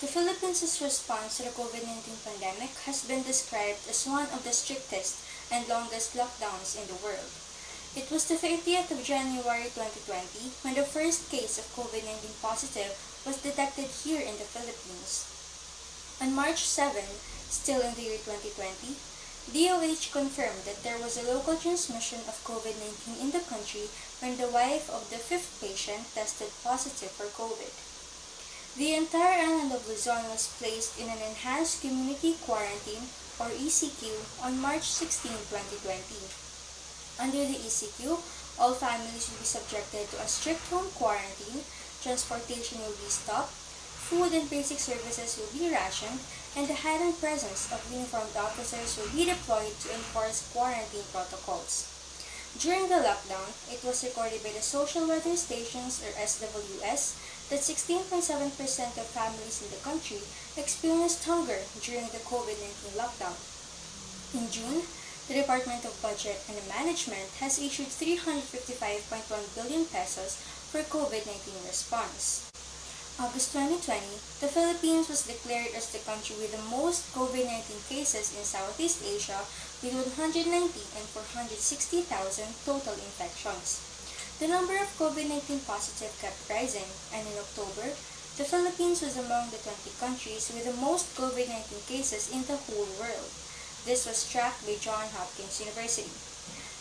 The Philippines' response to the COVID-19 pandemic has been described as one of the strictest and longest lockdowns in the world. It was the 30th of January 2020 when the first case of COVID-19 positive was detected here in the Philippines. On March 7, still in the year 2020, DOH confirmed that there was a local transmission of COVID-19 in the country when the wife of the fifth patient tested positive for COVID. The entire island of Luzon was placed in an enhanced community quarantine or ECQ on March 16, 2020. Under the ECQ, all families will be subjected to a strict home quarantine, transportation will be stopped, food and basic services will be rationed, and the heightened presence of uniformed officers will be deployed to enforce quarantine protocols. During the lockdown, it was recorded by the Social Weather Stations or SWS that 16.7% of families in the country experienced hunger during the COVID-19 lockdown. In June, the Department of Budget and Management has issued 355.1 billion pesos for COVID-19 response. August 2020, the Philippines was declared as the country with the most COVID-19 cases in Southeast Asia with 190 and 460,000 total infections. The number of COVID-19 positive kept rising, and in October, the Philippines was among the 20 countries with the most COVID-19 cases in the whole world. This was tracked by Johns Hopkins University.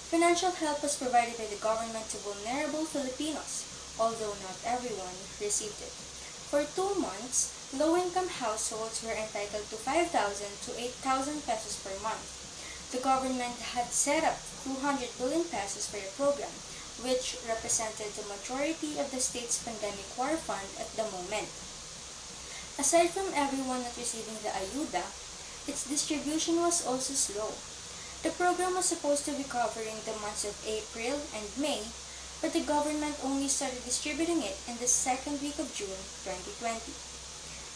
Financial help was provided by the government to vulnerable Filipinos, although not everyone received it. For 2 months, low-income households were entitled to 5,000 to 8,000 pesos per month. The government had set up 200 billion pesos for the program, which represented the majority of the state's pandemic war fund at the moment. Aside from everyone not receiving the ayuda, its distribution was also slow. The program was supposed to be covering the months of April and May, but the government only started distributing it in the second week of June 2020.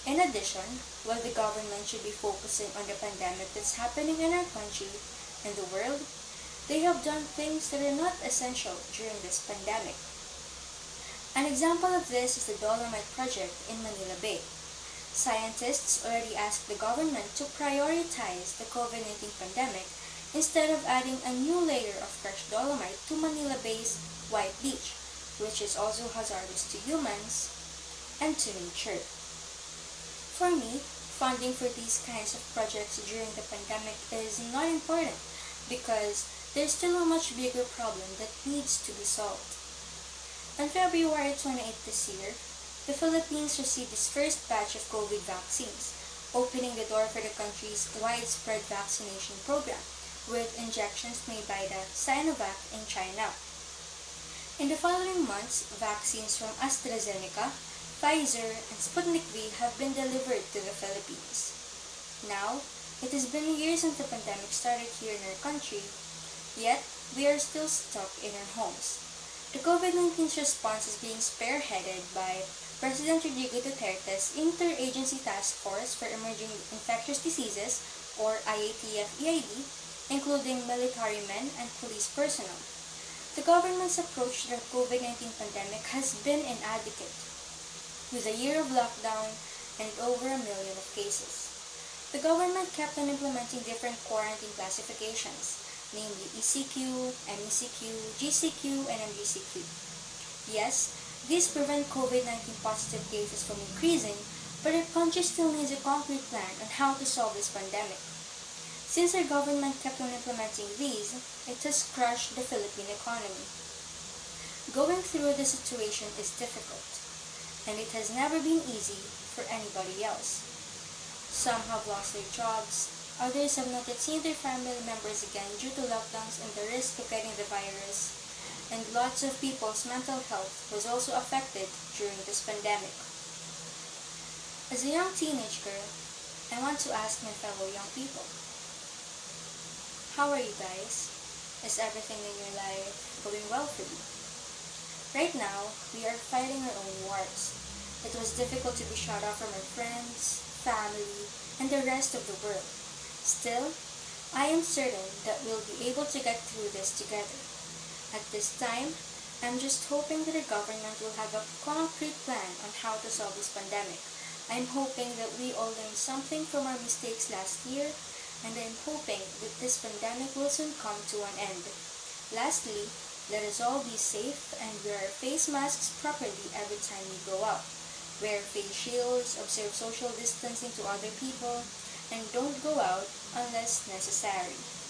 In addition, while the government should be focusing on the pandemic that's happening in our country and the world, they have done things that are not essential during this pandemic. An example of this is the Dolomite Project in Manila Bay. Scientists already asked the government to prioritize the COVID-19 pandemic instead of adding a new layer of fresh dolomite to Manila Bay's White Beach, which is also hazardous to humans and to nature. For me, funding for these kinds of projects during the pandemic is not important because there's still a much bigger problem that needs to be solved. On February 28 this year, the Philippines received its first batch of COVID vaccines, opening the door for the country's widespread vaccination program, with injections made by the Sinovac in China. In the following months, vaccines from AstraZeneca, Pfizer, and Sputnik V have been delivered to the Philippines. Now, it has been years since the pandemic started here in our country, yet we are still stuck in our homes. The COVID-19 response is being spearheaded by President Rodrigo Duterte's Interagency Task Force for Emerging Infectious Diseases, or IATF-EID, including military men and police personnel. The government's approach to the COVID-19 pandemic has been inadequate, with a year of lockdown and over 1 million of cases. The government kept on implementing different quarantine classifications, namely ECQ, MECQ, GCQ, and MGCQ. Yes, these prevent COVID-19 positive cases from increasing, but our country still needs a concrete plan on how to solve this pandemic. Since our government kept on implementing these, it has crushed the Philippine economy. Going through this situation is difficult, and it has never been easy for anybody else. Some have lost their jobs, others have not yet seen their family members again due to lockdowns and the risk of getting the virus, and lots of people's mental health was also affected during this pandemic. As a young teenage girl, I want to ask my fellow young people, how are you guys? Is everything in your life going well for you? Right now, we are fighting our own wars. It was difficult to be shut off from our friends, family, and the rest of the world. Still, I am certain that we'll be able to get through this together. At this time, I'm just hoping that the government will have a concrete plan on how to solve this pandemic, I'm hoping that we all learned something from our mistakes last year, and I'm hoping that this pandemic will soon come to an end. Lastly, let us all be safe and wear face masks properly every time we go out. Wear face shields, observe social distancing to other people, and don't go out unless necessary.